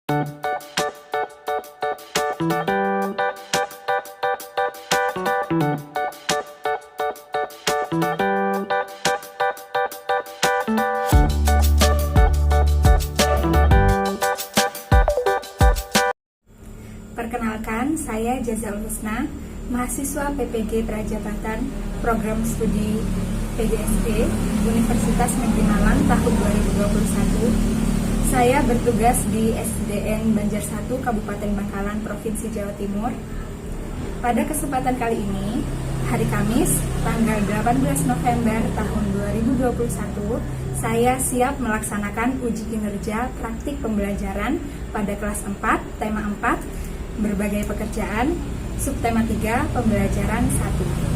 Perkenalkan, saya Jazaul Husna, mahasiswa PPG Prajabatan Program Studi PGSD Universitas Negeri Malang tahun 2021. Saya bertugas di SDN Banjar 1 Kabupaten Bangkalan, Provinsi Jawa Timur. Pada kesempatan kali ini, hari Kamis, tanggal 18 November tahun 2021, saya siap melaksanakan uji kinerja praktik pembelajaran pada kelas 4, tema 4, berbagai pekerjaan, subtema 3, pembelajaran 1.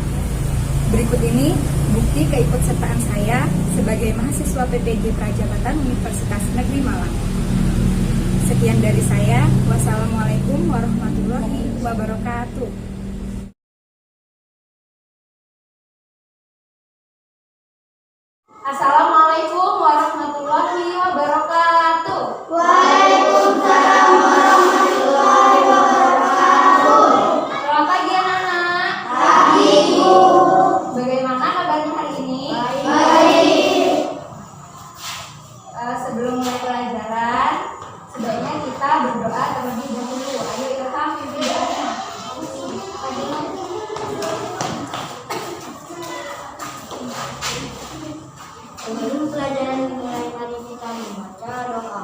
Berikut ini bukti keikutsertaan saya sebagai mahasiswa PPG Prajabatan Universitas Negeri Malang. Sekian dari saya. Wassalamualaikum warahmatullahi wabarakatuh. Assalamualaikum warahmatullahi wabarakatuh. Waalaikumsalam warahmatullahi wabarakatuh. Selamat pagi anak-anak. Pagi, Bu. Bagaimana kabarnya hari ini? Baik. Sebelum mulai pelajaran, sebaiknya kita berdoa terlebih dahulu. Ayo Ilham, pimpin doanya. Sebelum pelajaran dimulai, mari kita membaca doa.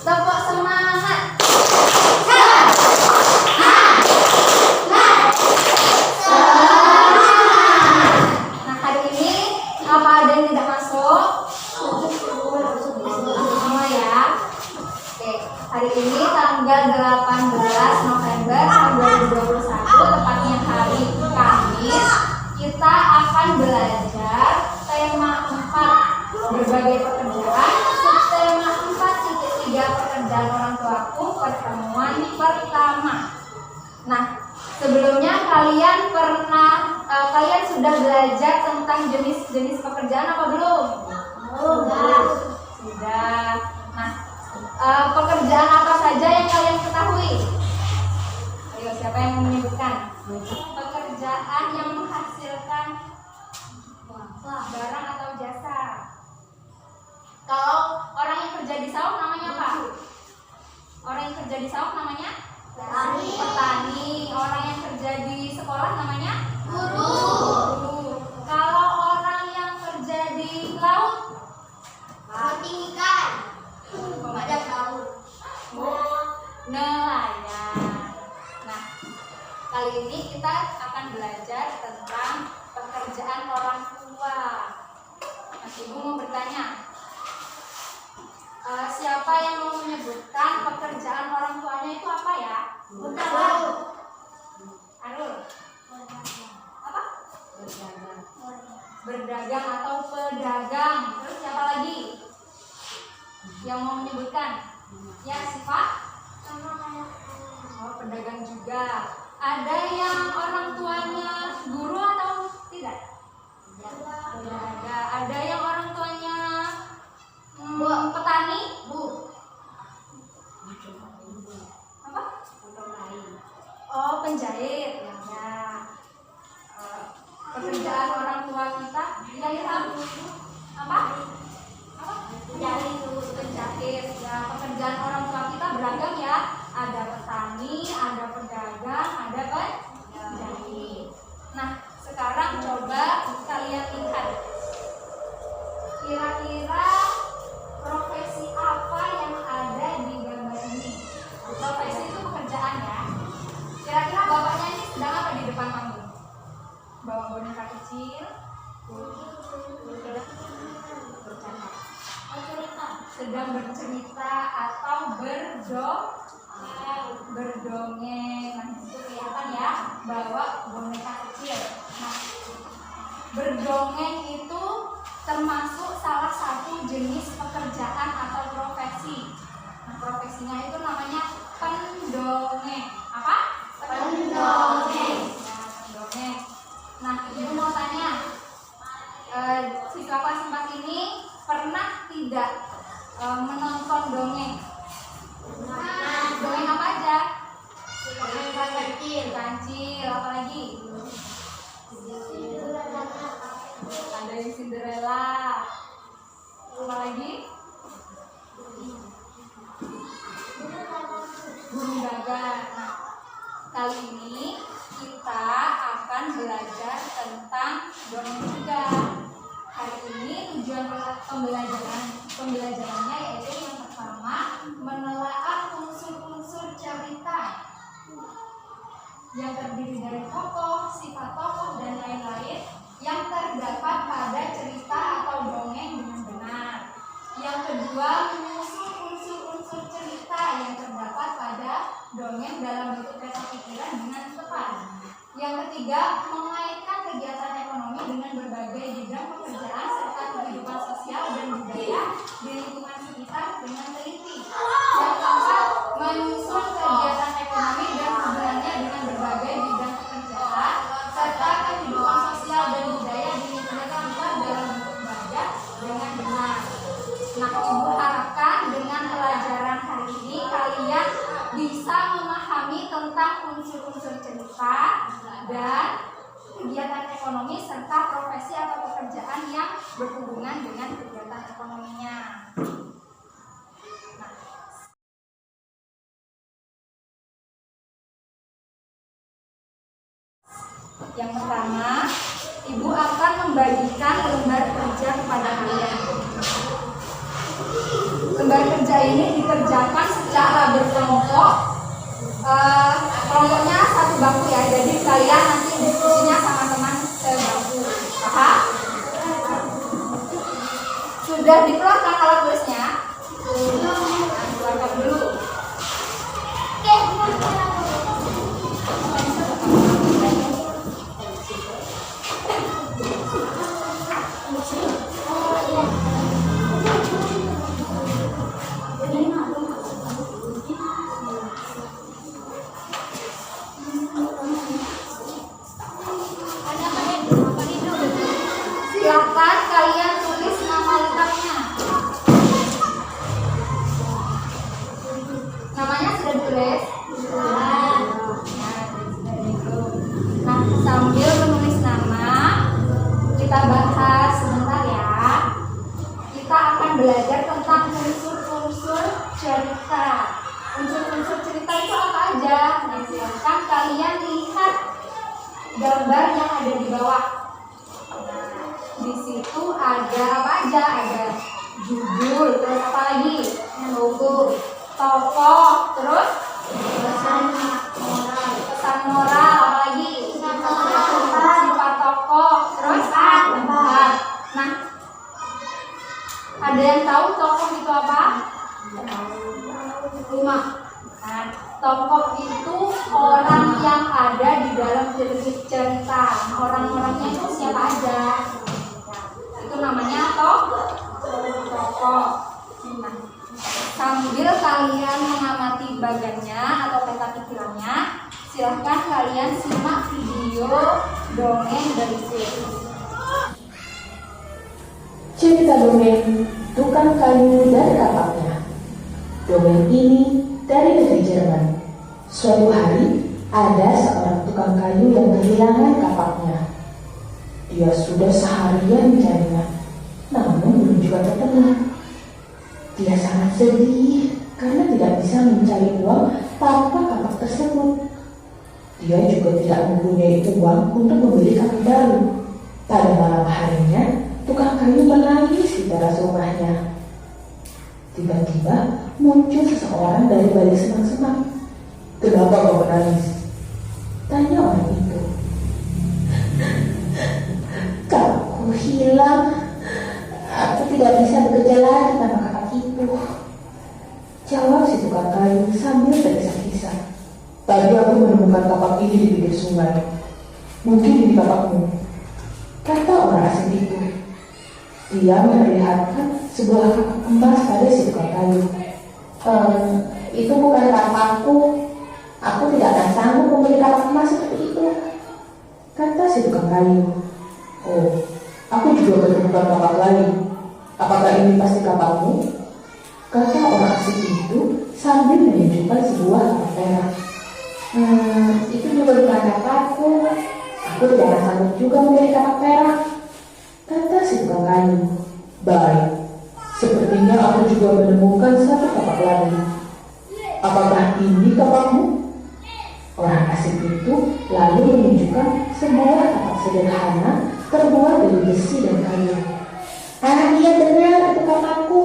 Tepuk semangat. Nah, hari ini apa ada yang tidak masuk? Semua ya. Oke, hari ini tanggal 18 November tahun 2021, tepatnya hari Kamis, kita akan belajar tema 4, berbagai pekerjaan, subtema 4.3, pekerjaan orang tuaku, pertemuan pertama. Nah, sebelumnya kalian sudah belajar tentang jenis-jenis pekerjaan apa belum? Sudah. Nah, pekerjaan apa saja yang kalian ketahui? Ayo, siapa yang mau menyebutkan? Pekerjaan yang menghasilkan barang atau jasa. Kalau orang yang kerja di sawah namanya apa? Orang yang kerja di sawah namanya? Petani. Orang yang kerja di sekolah namanya? Guru. Kalau orang yang kerja di laut? Ikan. Pemadam laut. Nelayan. Nah, kali ini kita akan belajar tentang pekerjaan orang tua. Nah, Ibu mau bertanya, siapa yang mau menyebutkan pekerjaan orang tuanya itu apa ya? Arul. Apa? Berdagang atau pedagang. Terus siapa lagi yang mau menyebutkan? Ya, Siva? Oh, pedagang juga. Ada yang orang tuanya guru atau tidak? Ada yang orang tuanya petani? Apa? Oh, penjahit. Ya. Pekerjaan orang tua kita kira-kira apa? Penjahit. Ya, pekerjaan orang tua kita beragam ya. Ada petani, ada pedagang, ada penjahit. Nah, sekarang coba kalian lihat. Kira-kira profesi apa yang ada di gambar ini? Profesi itu pekerjaan ya. Kira-kira bapaknya ini sedang apa di depan panggung? Bawa boneka kecil. Sedang bercerita atau berdongeng. Nah, itu kelihatan ya, bawa boneka kecil. Nah, berdongeng itu termasuk salah satu jenis pekerjaan atau profesi. Nah, profesinya itu namanya pendongeng. Apa? Pendongeng. Nah, pendongeng. Nah, Ibu mau tanya, siswa kelas 4 ini pernah tidak menonton dongeng? Dongeng apa aja? Kancil, apa lagi? Ada yang Cinderella. Apa lagi? Burung gagak. Nah, kali ini kita akan belajar tentang dongeng juga. Hari ini tujuan pembelajarannya yaitu yang pertama, menelaah unsur-unsur cerita yang terdiri dari tokoh, sifat tokoh, dan lain-lain yang terdapat pada cerita atau dongeng dengan benar. Yang kedua, menyusun unsur-unsur cerita yang terdapat pada dongeng dalam bentuk peta pikiran dengan tepat. Yang ketiga, mengaitkan kegiatan ekonomi dengan berbagai bidang pekerjaan serta kehidupan sosial dan budaya di lingkungan sekitar dengan teliti. Yang keempat, menyusun kegiatan ekonomi dan hubungannya dengan berbagai bidang pekerjaan serta kehidupan sosial dan budaya di lingkungan sekitar dalam bentuk baca dengan benar. Nah, Ibu harapkan dengan pelajaran hari ini kalian bisa memahami tentang unsur-unsur cerita dan kegiatan ekonomi serta profesi atau pekerjaan yang berhubungan dengan kegiatan ekonominya. Nah, yang pertama, Ibu akan membagikan lembar kerja kepada kalian. Lembar kerja ini dikerjakan secara berkelompok. Kelompoknya satu bangku ya, jadi kalian nanti diskusinya sama teman sebangku. Paham? Sudah dikeluarkan alat tulisnya? Keluarkan dulu. Oke. Silakan kalian tulis nama lengkapnya. Namanya sudah ditulis? Nah, sambil menulis nama, kita bahas sebentar ya. Kita akan belajar tentang unsur-unsur cerita. Unsur-unsur cerita itu apa aja? Nah, silakan kalian lihat gambar yang ada di bawah. Di situ ada apa aja? Ada judul, terus apa lagi? Logo, tokoh, terus pesan moral, apa lagi? bercerita. Orang-orangnya itu siapa aja? Itu namanya tokoh. Nah, sambil kalian mengamati bagannya atau peta pikirannya, silahkan kalian simak video dongeng berikut. Cerita dongeng Tukang Kayu dan Kapaknya. Dongeng ini dari negeri Jerman. Suatu hari, ada seorang tukang kayu yang kehilangan kapaknya. Dia sudah seharian mencarinya, namun belum juga ketemu. Dia sangat sedih karena tidak bisa mencari uang tanpa kapak tersebut. Dia juga tidak mempunyai uang untuk membeli kapak baru. Pada malam harinya, tukang kayu menangis di teras rumahnya. Tiba-tiba muncul seseorang dari balik semak-semak. "Kenapa kau menangis?" tanya orang itu. "Kapakku hilang. Aku tidak bisa bekerja lagi tanpa kapak itu," jawab si tukang kayu sambil tergesa-gesa. "Tadi aku menemukan kapak ini di pinggir sungai. Mungkin ini kapakmu," kata orang asing itu. Dia memperlihatkan sebuah kapak emas pada si tukang kayu. Itu bukan kapakku. Aku tidak akan sanggup membeli kapak emas seperti itu," kata si tukang kayu. "Oh, aku juga menemukan kapak lain. Apakah ini pasti kapakmu?" kata orang asing itu sambil menunjukkan sebuah kapak perak. Itu juga bukan kapakku. Aku tidak akan sanggup juga membeli kapak perak," kata si tukang kayu. "Baik, sepertinya aku juga menemukan satu kapak lagi. Apakah ini kapakmu?" Orang asing itu lalu menunjukkan sebuah kapak sederhana terbuat dari besi dan kayu. Iya benar, itu kapakku."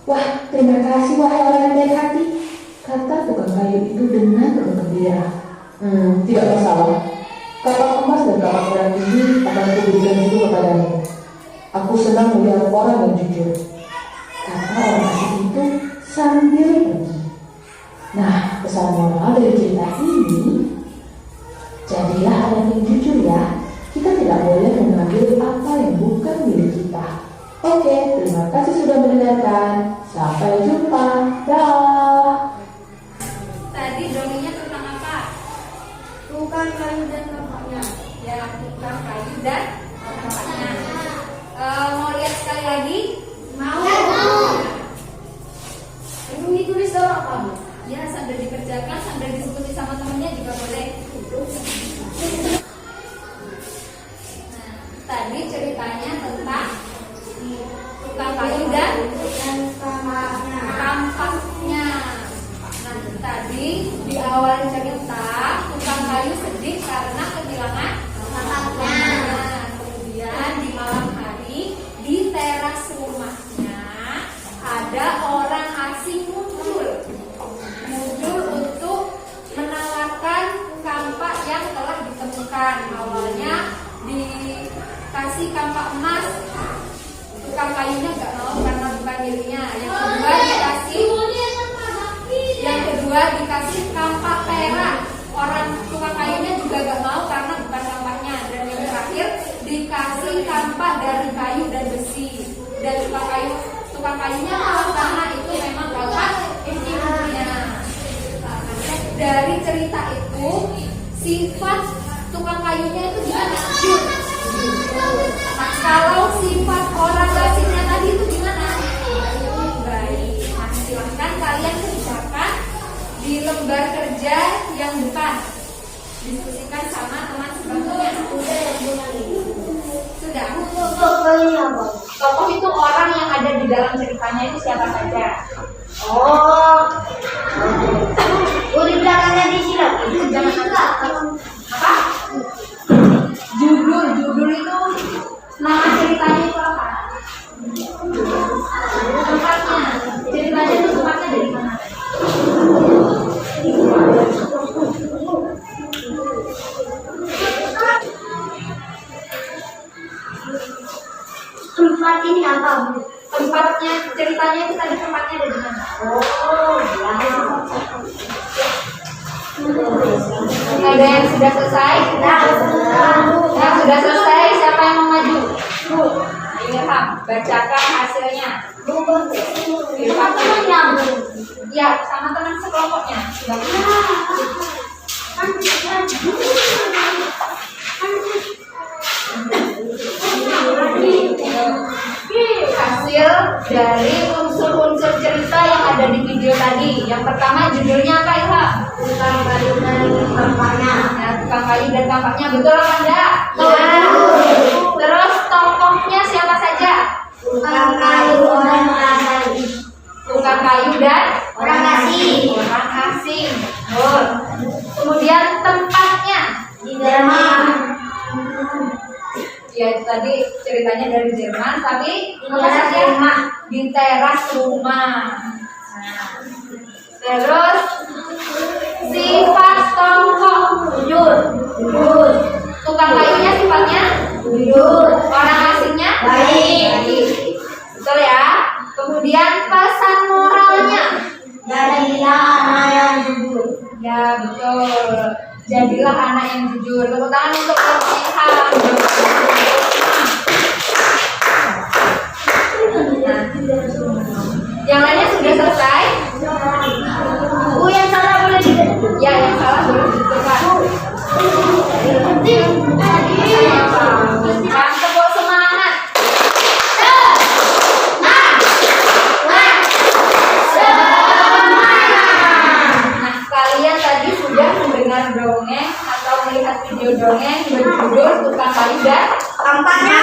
"Wah, terima kasih wahai orang yang baik hati," kata tukang kayu itu dengan penuh gembira. Tidak masalah. Kapak emas dan kapak perak ini akan kuberikan dulu kepadamu. Aku senang melihat orang yang jujur," kata orang asing itu sambil pergi. Nah, pesan moral dari cerita ini, jadilah orang yang jujur ya. Kita tidak boleh mengambil apa yang bukan milik kita. Oke, terima kasih sudah mendengarkan. Sampai jumpa. Dah. Tadi dongengnya tentang apa? Tukang kayu dan kapaknya. Ya, tukang kayu dan kapaknya. Mau lihat sekali lagi? Mau. Itu ditulis dalam apa? Ya, sambil dikerjakan, sambil diskusi sama temennya juga boleh. Nah, tadi ceritanya tentang tukang kayu dan kampaknya. Nah, tadi di awal cerita tukang kayu sedih karena kehilangan kampaknya. Kemudian di malam hari di teras rumahnya ada orang asing muncul untuk menawarkan kampak yang telah ditemukan. Awalnya dikasih kampak emas, tukang kayunya nggak mau karena bukan miliknya. Yang kedua dikasih kampak perak, orang tukang kayunya juga nggak mau karena bukan kampaknya. Dan yang terakhir dikasih kampak dari kayu dan besi, dan tukang kayunya mau karena itu memang kampak impiannya. Dari cerita itu sifat tukang kayunya itu gimana? Nah, kalau sifat orang asingnya tadi itu gimana? Baik. Nah, silahkan kalian kerjakan di lembar kerja yang depan. Diskusikan sama teman sebelumnya. Sudah. Tokoh ini apa? Tokoh itu orang yang ada di dalam ceritanya itu siapa saja? Oh, di belakangnya disiram. Itu jangan Apa? Judul itu nama ceritanya itu apa? Tempatnya. Ceritanya itu tempatnya dari mana? tempat ini apa? Tempatnya, ceritanya itu tadi tempatnya dari mana? Oh, ya. Ada yang sudah selesai? Yang sudah selesai, siapa yang mau maju? Ilham, bacakan hasilnya. Ilham temannya. Ya, sama teman sekelompoknya. Hasil dari unsur-unsur cerita yang ada di video tadi. Yang pertama judulnya apa, Ilham? Tukang kayu dan kampaknya. Nah, tukang kayu dan kampaknya, betul apa enggak? Terus tokohnya siapa saja? Tukang kayu orang asing. Tukang kayu dan Orang asing. orang asing. Betul. Kemudian tempatnya Di Jerman. ya itu tadi ceritanya dari Jerman, tapi Di apa teras saja? rumah. Di teras rumah. Nah, terus sifat tokoh Jujur. Jujur. tukang kayunya sifatnya Jujur. orang asingnya Baik. betul ya. Kemudian pesan moralnya Jadilah anak yang jujur. ya betul, jadilah anak yang jujur. Tepuk tangan untuk Ilham. Yang lainnya sudah selesai? Yang salah boleh dibetulkan. Ya, yang salah boleh ditentukan. Kan tepuk semangat. Nah, kalian tadi sudah mendengar dongeng atau melihat video dongeng berjudul Tukang Kayu dan Kampaknya.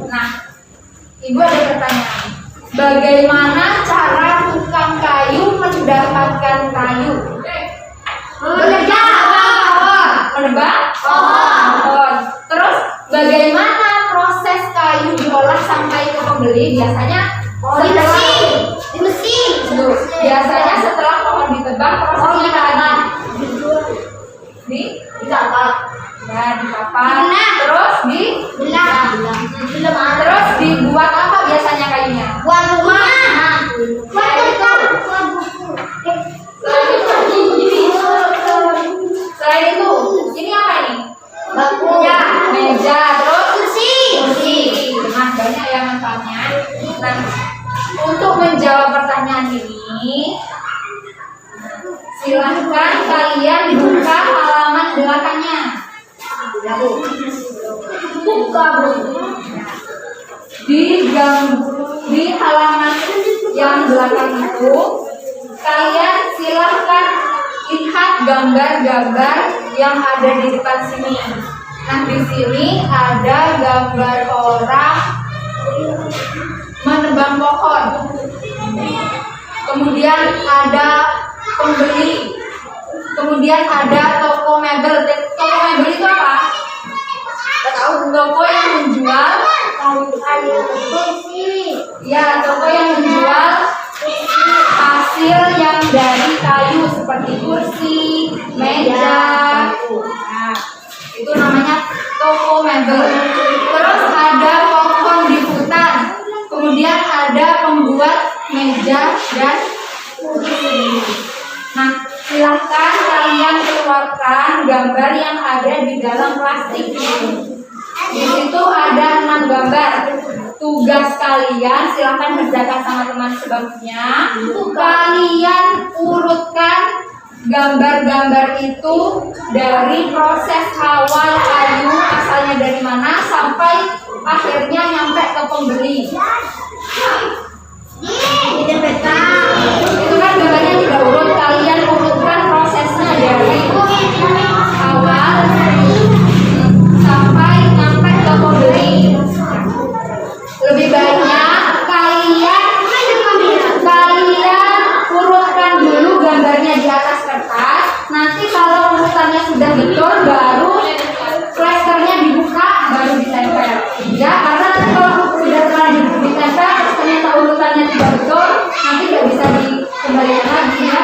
Nah, Ibu ada pertanyaan. Bagaimana cara tukang kayu mendapatkan kayu? Menebak pohon. Menebak pohon. Terus bagaimana proses kayu diolah sampai ke pembeli? Biasanya Di mesin. Di mesin. biasanya setelah pohon ditebang prosesnya lagi di Dicatat. ya di papan, Belah. terus di Belah. terus dibuat apa biasanya kayunya? Buat rumah. Buat tukang. Selain itu, ini apa ini? Baku. Ya, meja, terus Kursi. Nah, banyak ya manfaatnya. Nah, untuk menjawab pertanyaan ini, silahkan kalian buka halaman belakangnya. Buka. Di halaman yang belakang itu, kalian silahkan lihat gambar-gambar yang ada di depan sini. Nah, di sini ada gambar orang menebang pohon. Kemudian ada pembeli. Kemudian ada toko mebel. Toko mebel itu apa? Toko yang menjual ya, toko yang menjual hasil yang dari kayu seperti kursi, meja. Nah, itu namanya toko mebel. Terus ada pohon di hutan. Kemudian ada pembuat meja dan kursi. Nah, silahkan kalian keluarkan gambar yang ada di dalam plastik ini. Di situ ada 6 gambar. Tugas kalian silahkan kerjakan sama teman sebangkunya. Kalian urutkan gambar-gambar itu dari proses awal kayu asalnya dari mana sampai akhirnya nyampe ke pembeli. Itu kan gambarnya tidak urut. Kalian urutkan prosesnya dari awal sampai nyampe ke pembeli. Lebih baiknya kalian urutkan dulu gambarnya di atas kertas. Nanti kalau urutannya sudah betul, baru plasternya dibuka, baru ditempel. Ya, karena nanti kalau sudah terlanjur ditempel, ternyata urutannya tidak betul, nanti tidak bisa dikembalikan lagi ya.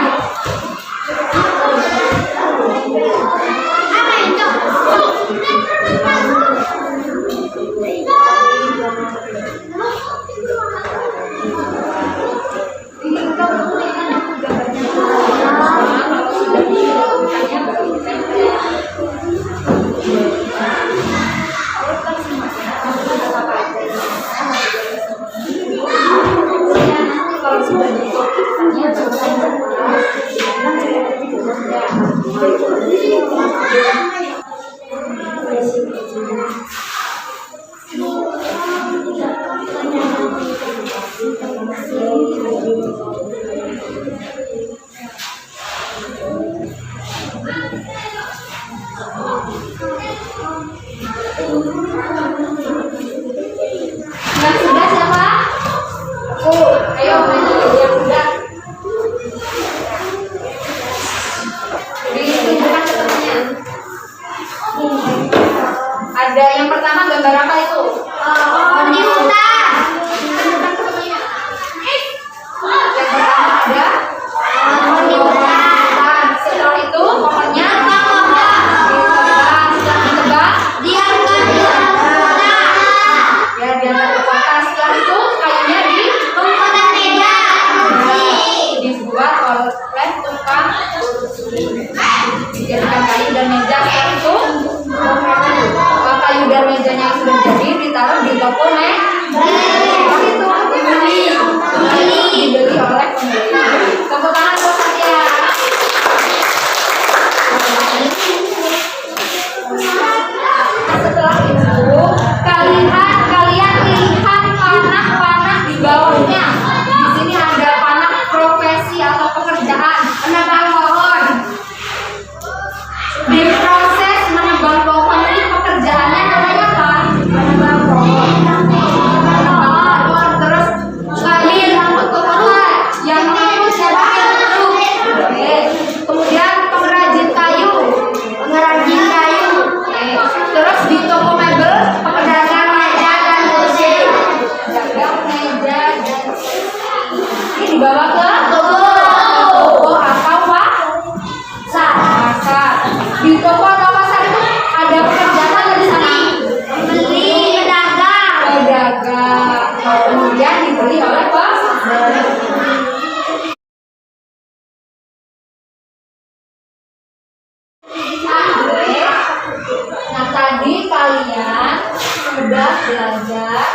Yang sudah siapa? Ayo maju yang sudah. Ditunjukkan ketemunya. Ada yang pertama gambar apa itu? Di hutan. Tunjukkan ketemunya. Yang pertama ada Di hutan. setelah itu pohonnya ditebang, Diamkan di hutan. ya diantar ke kota. Setelah itu kayunya Rumput dan meja. dibuat oleh tukang dijadikan kayu dan meja. Setelah itu kayu dan mejanya yang sudah jadi ditaruh di toko itu dibeli oleh pembeli. Tepuk tangan buat saya. Setelah itu kalian lihat panah-panah di bawahnya. Di sini ada panah profesi atau pekerjaan menebang pohon. Di proses menebang pohon ini pekerjaannya namanya apa? Menebang pohon. Terus kayu rambut ke kota yang mengaku siapa? Oke. Kemudian pengrajin kayu. Oke. Terus di toko mebel pedagang meja dan kursi. Pedagang meja dan kursi. Ini dibawa ke toko atau pasar. Di toko atau pasar itu ada pekerjaan ada di sana. Pedagang. Kemudian dibeli oleh pembeli. Nah, tadi kalian sudah belajar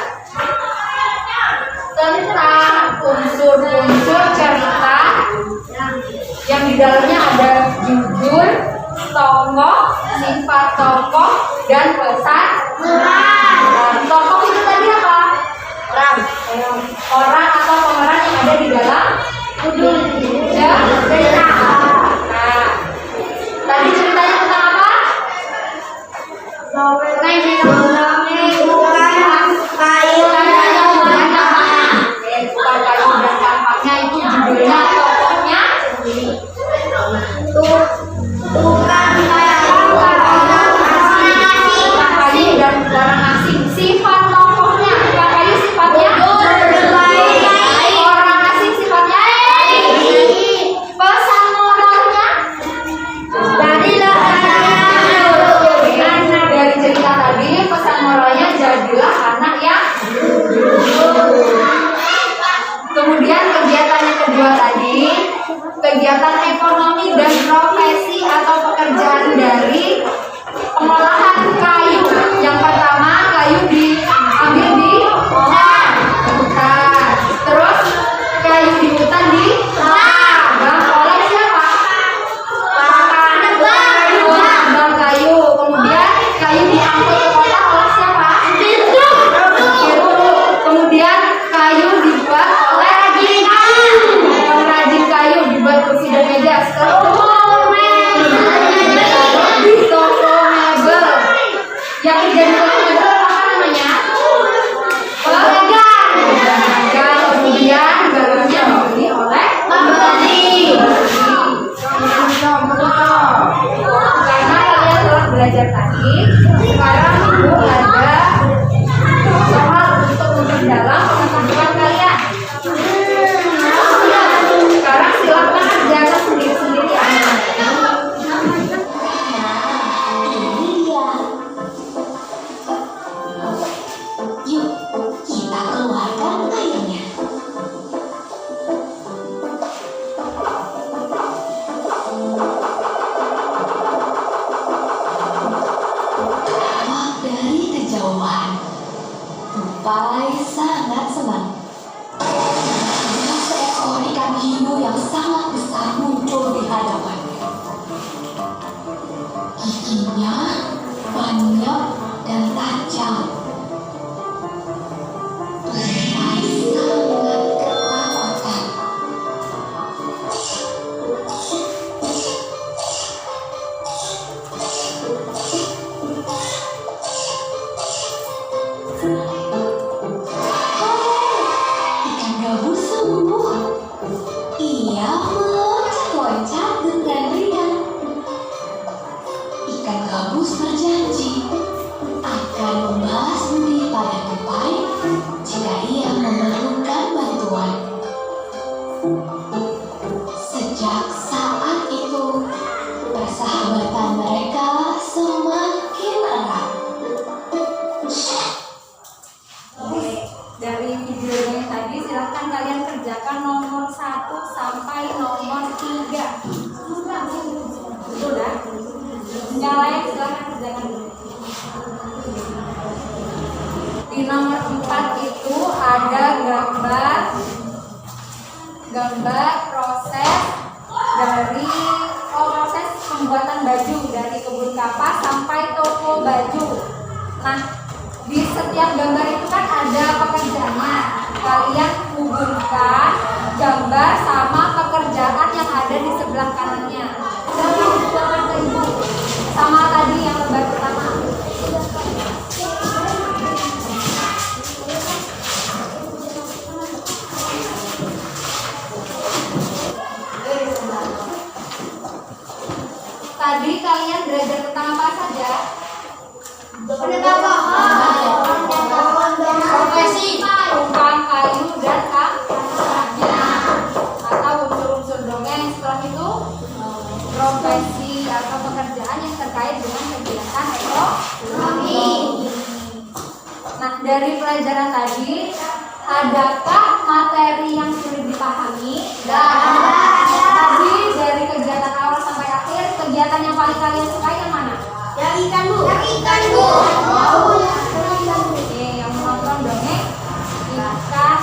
tentang unsur-unsur cerita yang di dalamnya ada judul, tokoh, sifat tokoh, dan pesan. Tokoh itu tadi apa? Orang atau pemeran yang ada di dalam cerita. Nah, tadi ceritanya tentang apa? Tampaknya itu judulnya tokohnya kayu dan orang asing. Sifat tokohnya kayu sifatnya orang asing sifatnya pesan moralnya dari cerita tadi pesan moralnya jadilah anak yang kemudian kegiatan yang kedua tadi kegiatan ekonomi dan profesi atau pekerjaan dari pengolahan kayu. Yang pertama kayu diambil di hutan. Terus kayu di hutan ditebang oleh siapa? Penebang kayu. Kemudian kayu diangkut ke kota oleh siapa? Kemudian kayu dibuat oleh pengrajin kayu, dibuat kursi dan meja. Setelah itu di toko mebel. Yang kerja di toko mebel apa namanya? Pedagang. Kemudian barangnya dibeli oleh pembeli. Karena kalian telah belajar tadi, sekarang Ibu ada soal untuk memperdalam pengetahuan kalian. Sekarang silakan kerjakan sendiri-sendiri anak-anak. Yuk, kita keluarkan airnya. Wah, dari kejauhan, Tupai sangat senang. Seekor ikan hiu yang sangat besar muncul di hadapannya. Giginya banyak dan tajam. Tupai sangat ketakutan. 4 itu ada gambar proses pembuatan baju dari kebun kapas sampai toko baju. Nah, di setiap gambar itu kan ada pekerjaannya. Kalian hubungkan gambar sama pekerjaan yang ada di sebelah kanannya. Sama tadi yang lembar pertama. Tadi kalian belajar tentang apa saja? Profesi, tukang kayu dan kayu. Atau unsur-unsur dongeng. Setelah itu profesi atau pekerjaan yang terkait dengan kegiatan ekonomi. Nah, dari pelajaran tadi, adakah materi yang sulit dipahami? Tadi dari kegiatan awal sampai akhir, kegiatan yang paling kalian sukai yang mana? Yang ikan, Bu. Oke, yang menonton dongeng ikan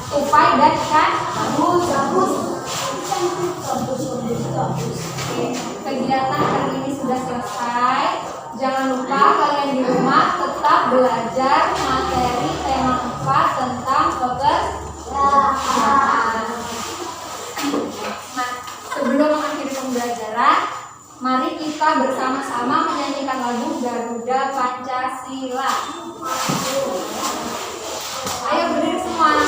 tupai dan ikan gabus. Oke, kegiatan hari ini sudah selesai. Jangan lupa kalian di rumah tetap belajar materi tema 4 tentang pekerjaan. Nah, sebelum mengakhiri pembelajaran, mari kita bersama-sama menyanyikan lagu Garuda Pancasila. Ayo berdiri semua.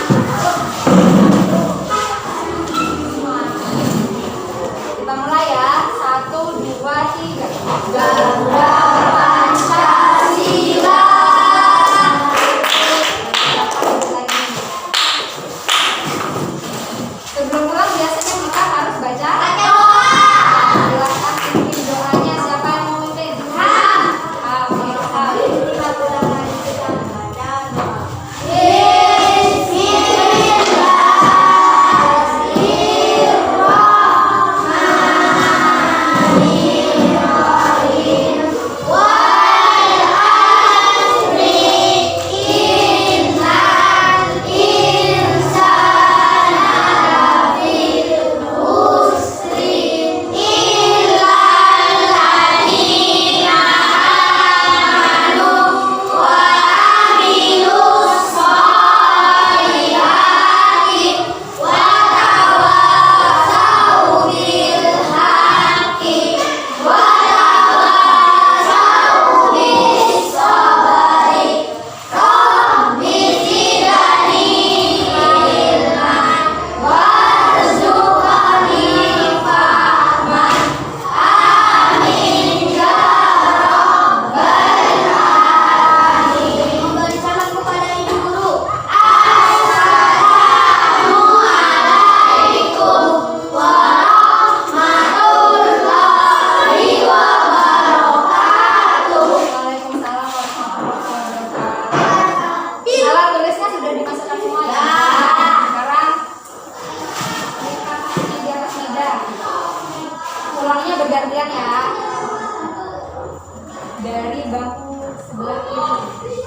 Kita mulai ya. 1, 2, 3. Garuda Pancasila. Sebelum pulang biasanya kita harus baca silakan pimpin doanya. Siapa yang mau pimpin? bergantian ya. Dari bangku sebelah kiri.